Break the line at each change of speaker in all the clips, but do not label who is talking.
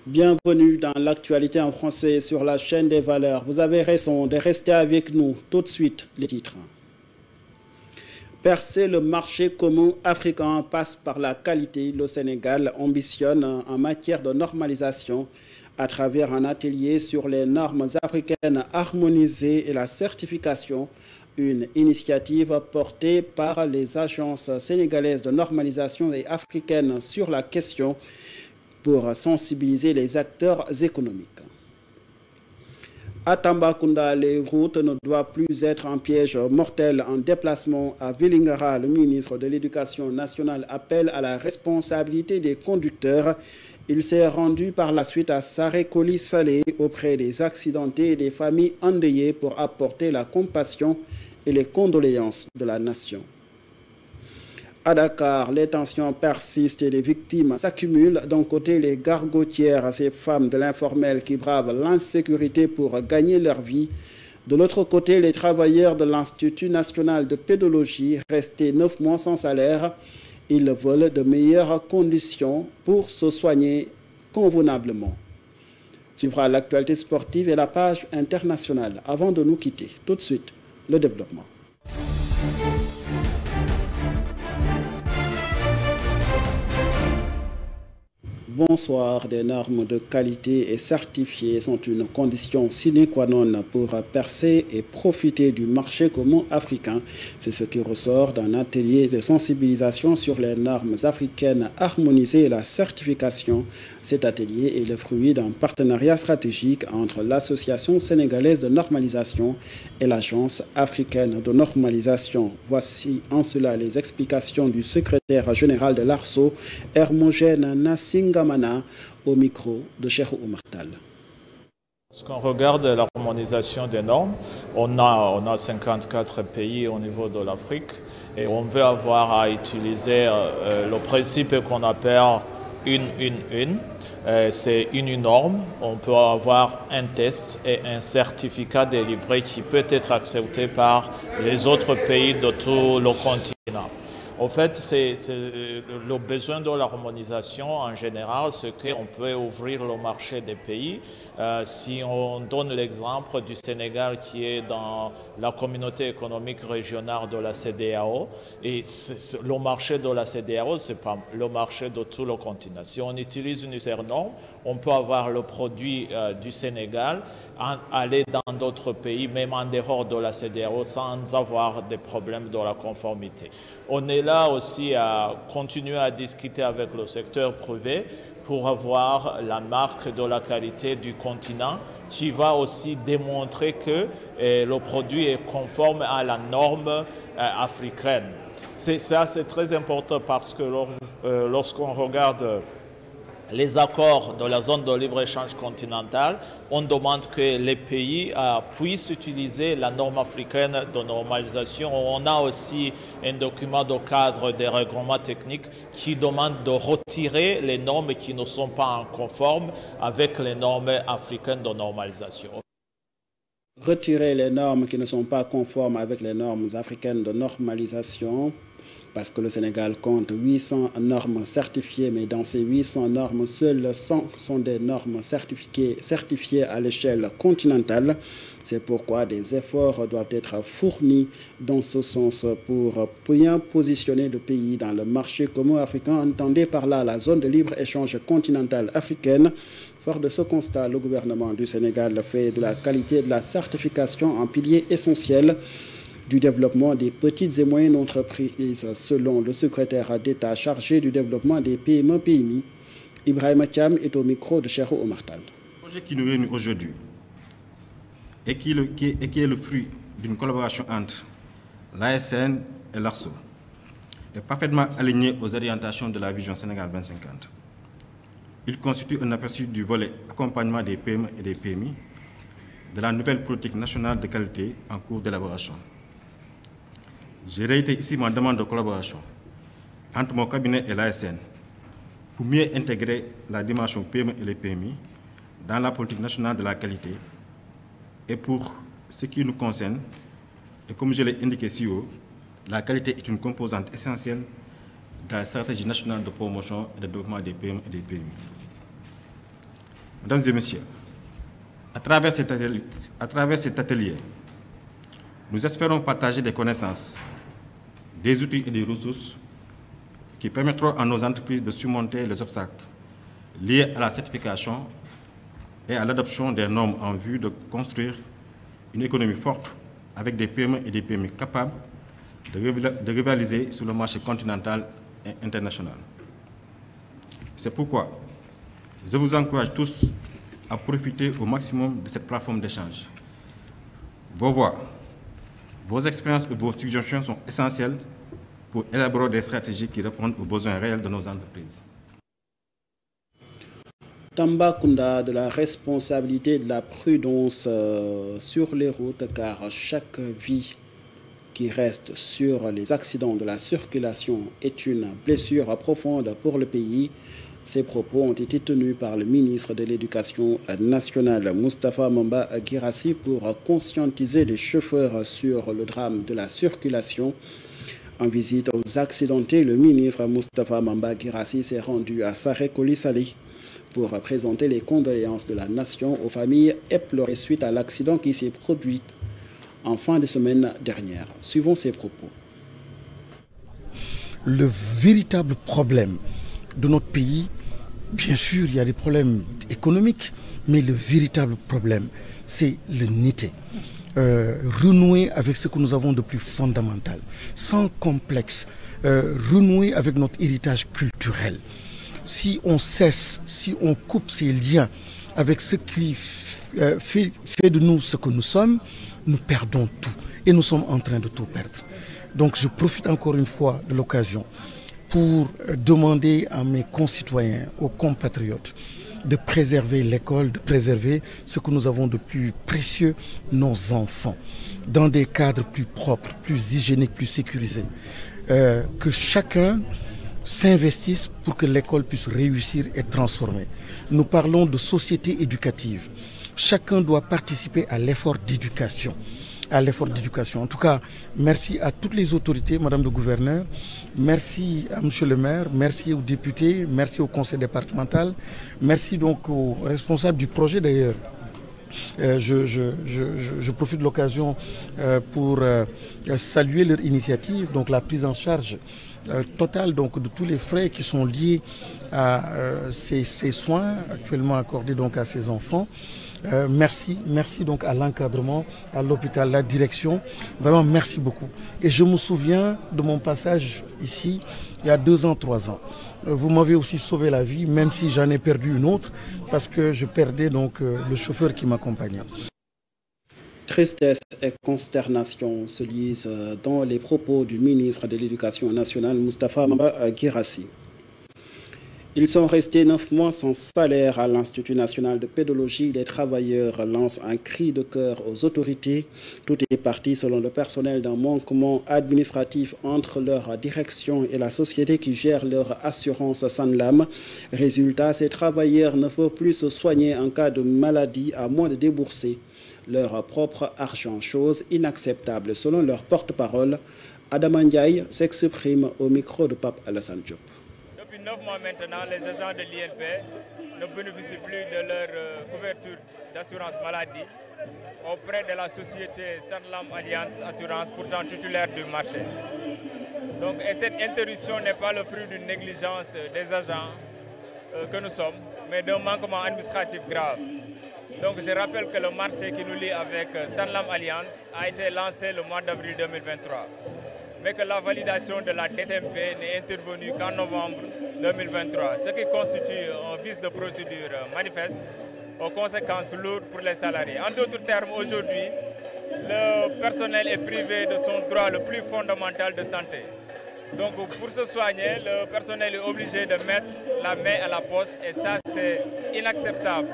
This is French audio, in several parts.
Bienvenue dans l'actualité en français sur la chaîne des valeurs. Vous avez raison de rester avec nous. Tout de suite, les titres. Percer le marché commun africain passe par la qualité. Le Sénégal ambitionne en matière de normalisation à travers un atelier sur les normes africaines harmonisées et la certification, une initiative portée par les agences sénégalaises de normalisation et africaines sur la question pour sensibiliser les acteurs économiques. À Tambacounda, les routes ne doivent plus être un piège mortel en déplacement. À Vélingara, le ministre de l'Éducation nationale appelle à la responsabilité des conducteurs. Il s'est rendu par la suite à Saré-Koli-Salé auprès des accidentés et des familles endeuillées pour apporter la compassion et les condoléances de la nation. À Dakar, les tensions persistent et les victimes s'accumulent. D'un côté, les gargotières, ces femmes de l'informel qui bravent l'insécurité pour gagner leur vie. De l'autre côté, les travailleurs de l'Institut national de pédologie, restés 9 mois sans salaire. Ils veulent de meilleures conditions pour se soigner convenablement. Suivra l'actualité sportive et la page internationale. Avant de nous quitter, tout de suite, le développement. Bonsoir, des normes de qualité et certifiées sont une condition sine qua non pour percer et profiter du marché commun africain. C'est ce qui ressort d'un atelier de sensibilisation sur les normes africaines harmonisées et la certification. Cet atelier est le fruit d'un partenariat stratégique entre l'Association sénégalaise de normalisation et l'Agence africaine de normalisation. Voici en cela les explications du secrétaire général de l'ARSO, Hermogène Nassingamana, au micro de Cheikh Oumar Tall.
Lorsqu'on regarde l'harmonisation des normes, on a 54 pays au niveau de l'Afrique et on veut avoir à utiliser le principe qu'on appelle une. C'est une norme, on peut avoir un test et un certificat délivré qui peut être accepté par les autres pays de tout le continent. En fait, c'est le besoin de l'harmonisation en général, c'est qu'on peut ouvrir le marché des pays. Si on donne l'exemple du Sénégal qui est dans la communauté économique régionale de la CEDEAO, et le marché de la CEDEAO, ce n'est pas le marché de tout le continent. Si on utilise une norme, on peut avoir le produit du Sénégal, aller dans d'autres pays, même en dehors de la CEDEAO, sans avoir des problèmes de la conformité. On est là aussi à continuer à discuter avec le secteur privé pour avoir la marque de la qualité du continent qui va aussi démontrer que le produit est conforme à la norme africaine. Ça, c'est très important parce que lorsqu'on regarde les accords de la zone de libre-échange continentale, on demande que les pays puissent utiliser la norme africaine de normalisation. On a aussi un document de cadre des règlements techniques qui demande de retirer les normes qui ne sont pas conformes avec les normes africaines de normalisation.
Retirer les normes qui ne sont pas conformes avec les normes africaines de normalisation, parce que le Sénégal compte 800 normes certifiées, mais dans ces 800 normes, seules 100 sont des normes certifiées à l'échelle continentale. C'est pourquoi des efforts doivent être fournis dans ce sens pour bien positionner le pays dans le marché commun africain. Entendez par là la zone de libre-échange continentale africaine. Fort de ce constat, le gouvernement du Sénégal fait de la qualité et de la certification un pilier essentiel du développement des petites et moyennes entreprises, selon le secrétaire d'État chargé du développement des PME-PMI. Ibrahima Thiam est au micro de Cheikh Oumar Tall.
Le projet qui nous réunit aujourd'hui et qui est le fruit d'une collaboration entre l'ASN et l'ARSO est parfaitement aligné aux orientations de la vision Sénégal 2050. Il constitue un aperçu du volet accompagnement des PME et des PMI de la nouvelle politique nationale de qualité en cours d'élaboration. J'ai réitéré ici ma demande de collaboration entre mon cabinet et l'ASN pour mieux intégrer la dimension PME et les PMI dans la politique nationale de la qualité. Et pour ce qui nous concerne, et comme je l'ai indiqué si haut, la qualité est une composante essentielle de la stratégie nationale de promotion et de développement des PME et des PMI. Mesdames et messieurs, à travers cet atelier, nous espérons partager des connaissances, des outils et des ressources qui permettront à nos entreprises de surmonter les obstacles liés à la certification et à l'adoption des normes en vue de construire une économie forte avec des PME et des PMI capables de rivaliser sur le marché continental et international. C'est pourquoi je vous encourage tous à profiter au maximum de cette plateforme d'échange. Vos voix, vos expériences et vos suggestions sont essentielles pour élaborer des stratégies qui répondent aux besoins réels de nos entreprises.
Tambacounda, de la responsabilité et de la prudence sur les routes, car chaque vie qui reste sur les accidents de la circulation est une blessure profonde pour le pays. Ces propos ont été tenus par le ministre de l'Éducation nationale, Moustapha Mamba Guirassy, pour conscientiser les chauffeurs sur le drame de la circulation. En visite aux accidentés, le ministre Moustapha Mamba Guirassy s'est rendu à Saré-Koli-Sali pour présenter les condoléances de la nation aux familles éplorées suite à l'accident qui s'est produit en fin de semaine dernière. Suivons ces propos.
Le véritable problème de notre pays, bien sûr, il y a des problèmes économiques, mais le véritable problème, c'est l'unité. Renouer avec ce que nous avons de plus fondamental, sans complexe, renouer avec notre héritage culturel. Si on cesse, si on coupe ces liens avec ce qui fait de nous ce que nous sommes, nous perdons tout et nous sommes en train de tout perdre. Donc je profite encore une fois de l'occasion pour demander à mes concitoyens, aux compatriotes, de préserver l'école, de préserver ce que nous avons de plus précieux, nos enfants, dans des cadres plus propres, plus hygiéniques, plus sécurisés. Que chacun s'investissent pour que l'école puisse réussir et transformer. Nous parlons de société éducative. Chacun doit participer à l'effort d'éducation. En tout cas, merci à toutes les autorités, Madame le gouverneur, merci à Monsieur le maire, merci aux députés, merci au conseil départemental, merci donc aux responsables du projet d'ailleurs. Je profite de l'occasion pour saluer leur initiative, donc la prise en charge totale donc, de tous les frais qui sont liés à ces soins actuellement accordés donc, à ces enfants. Merci donc à l'encadrement, à l'hôpital, la direction. Vraiment, merci beaucoup. Et je me souviens de mon passage ici, il y a 2 ans, 3 ans. Vous m'avez aussi sauvé la vie, même si j'en ai perdu une autre, parce que je perdais donc le chauffeur qui m'accompagnait.
Tristesse et consternation se lisent dans les propos du ministre de l'Éducation nationale, Moustapha Mamba Guirassy. Ils sont restés 9 mois sans salaire à l'Institut national de pédologie. Les travailleurs lancent un cri de cœur aux autorités. Tout est parti, selon le personnel, d'un manquement administratif entre leur direction et la société qui gère leur assurance Sanlam. Résultat, ces travailleurs ne peuvent plus se soigner en cas de maladie à moins de débourser leur propre argent, chose inacceptable. Selon leur porte-parole, Adam Ndiaye s'exprime au micro de Pape Alassane Diop.
Depuis 9 mois maintenant, les agents de l'INP ne bénéficient plus de leur couverture d'assurance maladie auprès de la société Sanlam Alliance Assurance, pourtant titulaire du marché. Donc, et cette interruption n'est pas le fruit d'une négligence des agents que nous sommes, mais d'un manquement administratif grave. Donc je rappelle que le marché qui nous lie avec Sanlam Alliance a été lancé le mois d'avril 2023, mais que la validation de la DCMP n'est intervenue qu'en novembre 2023, ce qui constitue un vice de procédure manifeste aux conséquences lourdes pour les salariés. En d'autres termes, aujourd'hui, le personnel est privé de son droit le plus fondamental de santé. Donc pour se soigner, le personnel est obligé de mettre la main à la poche et ça c'est inacceptable.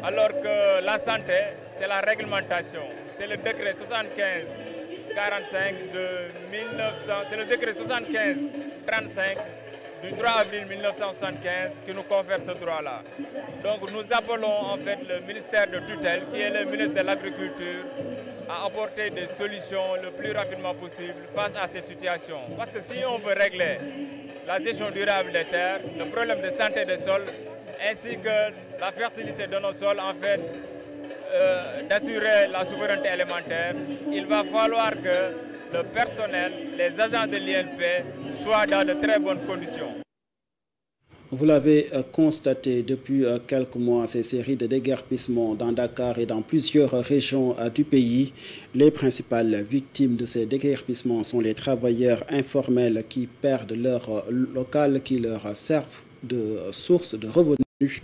Alors que la santé, c'est la réglementation. C'est le décret 75-45 de 1900, c'est le décret 75-35 du 3 avril 1975 qui nous confère ce droit-là. Donc nous appelons en fait le ministère de tutelle, qui est le ministre de l'Agriculture, à apporter des solutions le plus rapidement possible face à cette situation. Parce que si on veut régler la gestion durable des terres, le problème de santé des sols, ainsi que la fertilité de nos sols, en fait, d'assurer la souveraineté alimentaire, il va falloir que le personnel, les agents de l'INP soient dans de très bonnes conditions.
Vous l'avez constaté depuis quelques mois, ces séries de déguerpissements dans Dakar et dans plusieurs régions du pays. Les principales victimes de ces déguerpissements sont les travailleurs informels qui perdent leur local qui leur servent de source de revenus.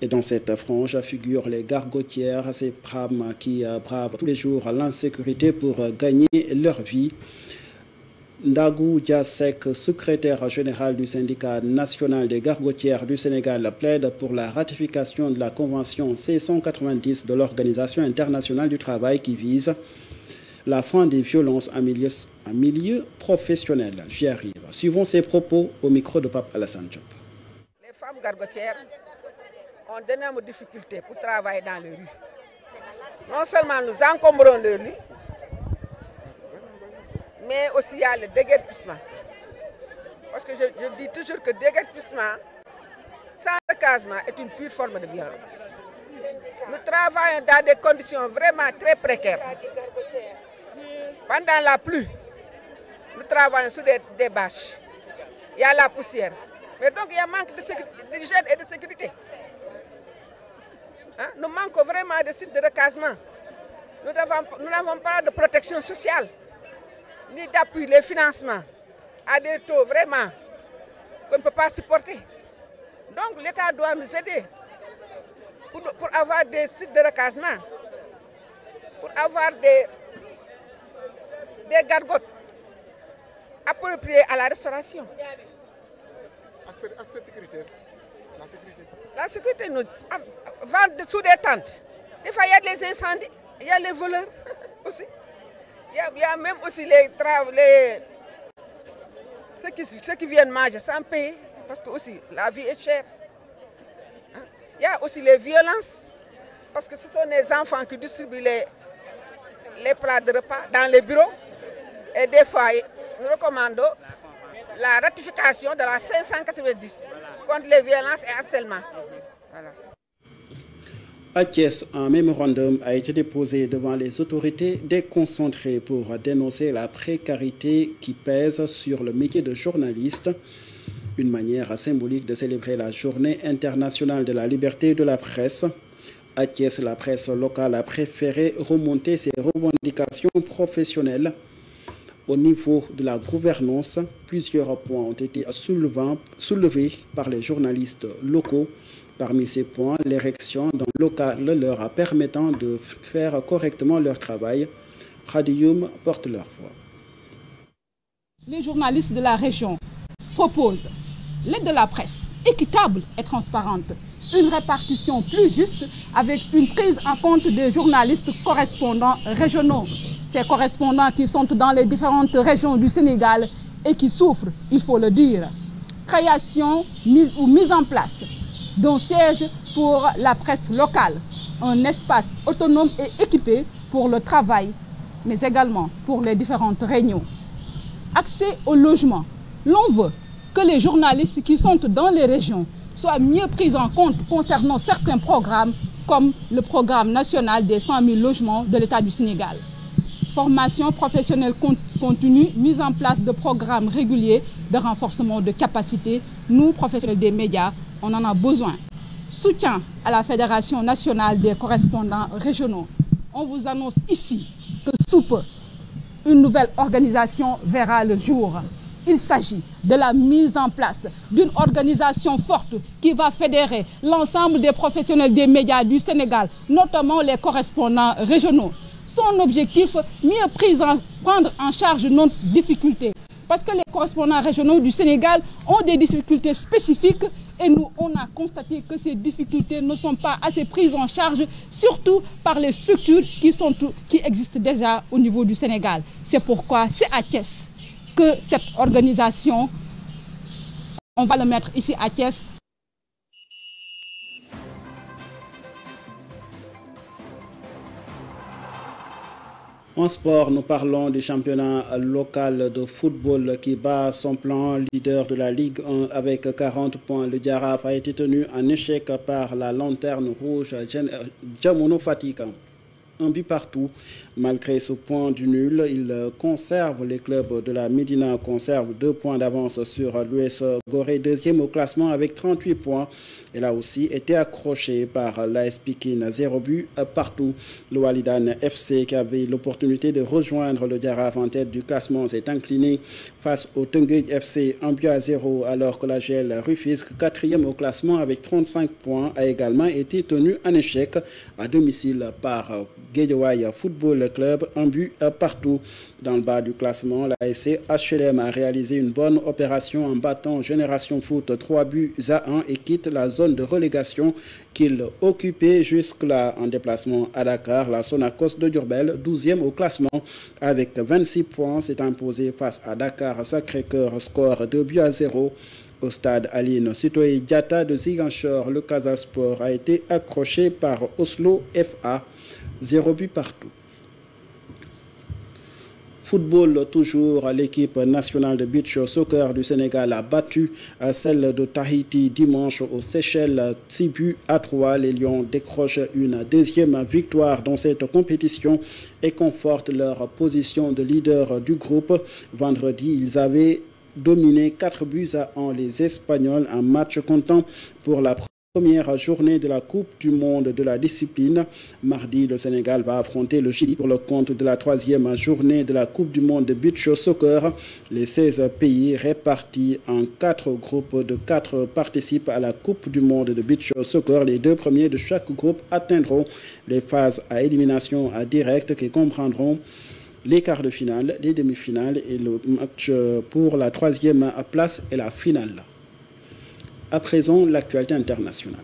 Et dans cette frange figurent les gargotières, ces femmes qui bravent tous les jours l'insécurité pour gagner leur vie. Ndagou Diasek, secrétaire général du syndicat national des gargotières du Sénégal, plaide pour la ratification de la convention C190 de l'Organisation internationale du travail qui vise la fin des violences en milieu professionnel. J'y arrive. Suivons ces propos au micro de Pape Alassane Diop.
Les femmes gargotières ont d'énormes difficultés pour travailler dans les rues. Non seulement nous encombrons les rues, mais aussi il y a le déguerpissement. Parce que je dis toujours que le déguerpissement, sans recasement, est une pure forme de violence. Nous travaillons dans des conditions vraiment très précaires. Pendant la pluie, nous travaillons sur des bâches. Il y a la poussière. Mais donc il y a un manque d'hygiène et de sécurité. Hein? Nous manquons vraiment de sites de recasement. Nous n'avons pas de protection sociale, ni d'appui, les financements à des taux vraiment qu'on ne peut pas supporter. Donc l'État doit nous aider pour avoir des sites de recasement, pour avoir des gargotes appropriées à la restauration.
Aspect sécuritaire.
La sécurité, nous vendre sous des tentes. Des fois, il y a des incendies, il y a les voleurs aussi. Il y a même aussi ceux qui viennent manger sans payer, parce que aussi la vie est chère. Hein? Il y a aussi les violences, parce que ce sont les enfants qui distribuent les plats de repas dans les bureaux. Et des fois, nous recommandons la ratification de la 590 contre les violences et harcèlement. Voilà.
À Thiès, un mémorandum a été déposé devant les autorités déconcentrées pour dénoncer la précarité qui pèse sur le métier de journaliste. Une manière symbolique de célébrer la journée internationale de la liberté de la presse. À Thiès, la presse locale a préféré remonter ses revendications professionnelles. Au niveau de la gouvernance, plusieurs points ont été soulevés par les journalistes locaux. Parmi ces points, l'érection d'un local leur permettant de faire correctement leur travail. Khadioum porte leur voix.
Les journalistes de la région proposent l'aide de la presse équitable et transparente, une répartition plus juste avec une prise en compte des journalistes correspondants régionaux. Ces correspondants qui sont dans les différentes régions du Sénégal et qui souffrent, il faut le dire. Création ou mise en place d'un siège pour la presse locale, un espace autonome et équipé pour le travail, mais également pour les différentes réunions. Accès au logement. L'on veut que les journalistes qui sont dans les régions soient mieux pris en compte concernant certains programmes, comme le programme national des 100 000 logements de l'État du Sénégal. Formation professionnelle continue, mise en place de programmes réguliers de renforcement de capacités. Nous, professionnels des médias, on en a besoin. Soutien à la Fédération nationale des correspondants régionaux. On vous annonce ici que sous peu, une nouvelle organisation verra le jour. Il s'agit de la mise en place d'une organisation forte qui va fédérer l'ensemble des professionnels des médias du Sénégal, notamment les correspondants régionaux. Son objectif, prendre en charge nos difficultés. Parce que les correspondants régionaux du Sénégal ont des difficultés spécifiques et nous, on a constaté que ces difficultés ne sont pas assez prises en charge, surtout par les structures qui existent déjà au niveau du Sénégal. C'est pourquoi c'est à Thiès que cette organisation, on va le mettre ici à Thiès.
En sport, nous parlons du championnat local de football qui bat son plan, leader de la Ligue 1 avec 40 points. Le Jaraaf a été tenu en échec par la lanterne rouge Djamono Fatick. Un but partout. Malgré ce point du nul, il conserve, les clubs de la Médina conservent 2 points d'avance sur l'US Gorée, deuxième au classement avec 38 points. Elle a aussi été accrochée par l'AS Pikine, 0 but partout. Le Walidane FC, qui avait l'opportunité de rejoindre le Jaraaf en tête du classement, s'est incliné face au Teungueth FC, 1-0, alors que la GL Rufisque, quatrième au classement avec 35 points, a également été tenu en échec à domicile par Guédiawaye Football Club, 1 but partout. Dans le bas du classement, l'ASC HLM a réalisé une bonne opération en battant Génération Foot 3-1 et quitte la zone de relégation qu'il occupait jusque-là en déplacement à Dakar. La Sonacos de Diourbel, 12e au classement avec 26 points, s'est imposée face à Dakar Sacré-Cœur, score 2-0. Au stade Aline Sitoé Diatta de Ziguinchor, le Casa Sport a été accroché par Oslo FA, 0 but partout. Football toujours, l'équipe nationale de beach soccer du Sénégal a battu celle de Tahiti dimanche aux Seychelles, 6-3. Les Lions décrochent une deuxième victoire dans cette compétition et confortent leur position de leader du groupe. Vendredi, ils avaient dominé 4-1 les Espagnols, un match comptant pour la première journée de la Coupe du monde de la discipline. Mardi, le Sénégal va affronter le Chili pour le compte de la 3e journée de la Coupe du monde de beach soccer. Les 16 pays répartis en 4 groupes de 4 participent à la Coupe du monde de beach soccer. Les 2 premiers de chaque groupe atteindront les phases à élimination directe qui comprendront les quarts de finale, les demi-finales et le match pour la 3e place et la finale. À présent, l'actualité internationale.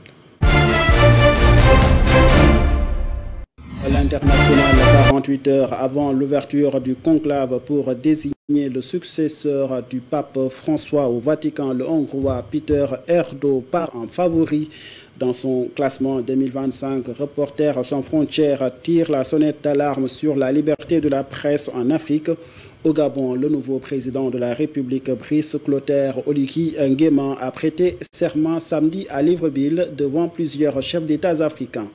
L'international, 48 heures avant l'ouverture du conclave pour désigner le successeur du pape François au Vatican, le Hongrois Peter Erdő part en favori. Dans son classement 2025, Reporters sans frontières tire la sonnette d'alarme sur la liberté de la presse en Afrique. Au Gabon, le nouveau président de la République, Brice Clotaire Oligui Nguema, a prêté serment samedi à Libreville devant plusieurs chefs d'État africains.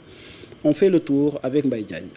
On fait le tour avec Mbaye Diagne.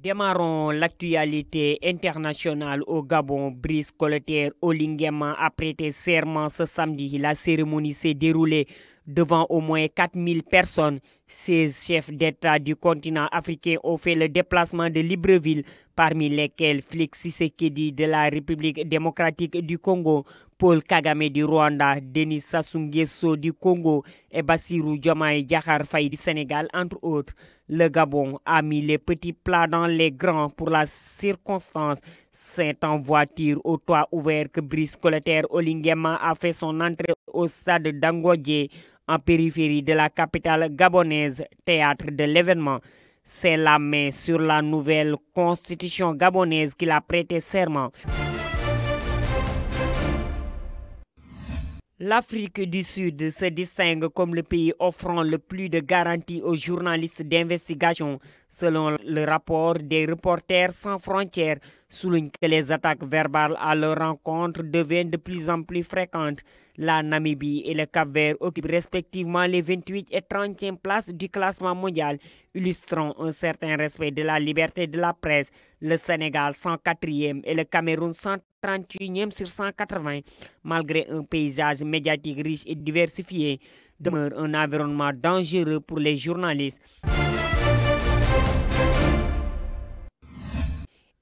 Démarrons l'actualité internationale au Gabon. Brice Clotaire Oligui Nguema a prêté serment ce samedi. La cérémonie s'est déroulée devant au moins 4000 personnes. 16 chefs d'État du continent africain ont fait le déplacement de Libreville, parmi lesquels Félix Tshisekedi de la République démocratique du Congo, Paul Kagame du Rwanda, Denis Sassou Nguesso du Congo et Bassirou Diomaye Diakhar Faye du Sénégal, entre autres. Le Gabon a mis les petits plats dans les grands pour la circonstance. C'est en voiture au toit ouvert que Brice Clotaire Oligui Nguema a fait son entrée au stade d'Angodje, en périphérie de la capitale gabonaise, théâtre de l'événement. C'est la main sur la nouvelle constitution gabonaise qu'il a prêté serment. L'Afrique du Sud se distingue comme le pays offrant le plus de garanties aux journalistes d'investigation. Selon le rapport des Reporters sans frontières, souligne que les attaques verbales à leur rencontre deviennent de plus en plus fréquentes. La Namibie et le Cap-Vert occupent respectivement les 28 et 30e places du classement mondial, illustrant un certain respect de la liberté de la presse. Le Sénégal 104e et le Cameroun 131e sur 180, malgré un paysage médiatique riche et diversifié, demeure un environnement dangereux pour les journalistes.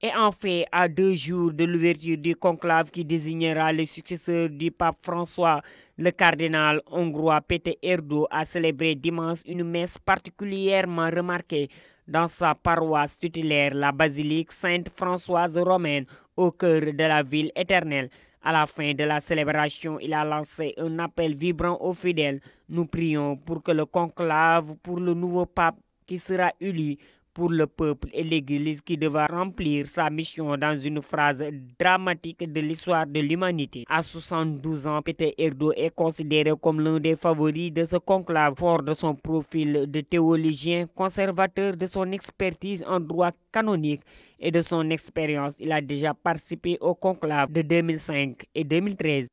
Et en fait, à 2 jours de l'ouverture du conclave qui désignera le successeur du pape François, le cardinal hongrois Peter Erdő a célébré dimanche une messe particulièrement remarquée dans sa paroisse tutélaire, la basilique Sainte-Françoise romaine, au cœur de la ville éternelle. À la fin de la célébration, il a lancé un appel vibrant aux fidèles. Nous prions pour que le conclave pour le nouveau pape qui sera élu pour le peuple et l'Église qui devra remplir sa mission dans une phase dramatique de l'histoire de l'humanité. À 72 ans, Peter Erdo est considéré comme l'un des favoris de ce conclave, fort de son profil de théologien, conservateur de son expertise en droit canonique et de son expérience. Il a déjà participé au conclave de 2005 et 2013.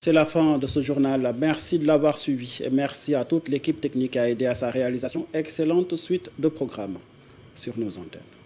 C'est la fin de ce journal. Merci de l'avoir suivi et merci à toute l'équipe technique qui a aidé à sa réalisation. Excellente suite de programmes sur nos antennes.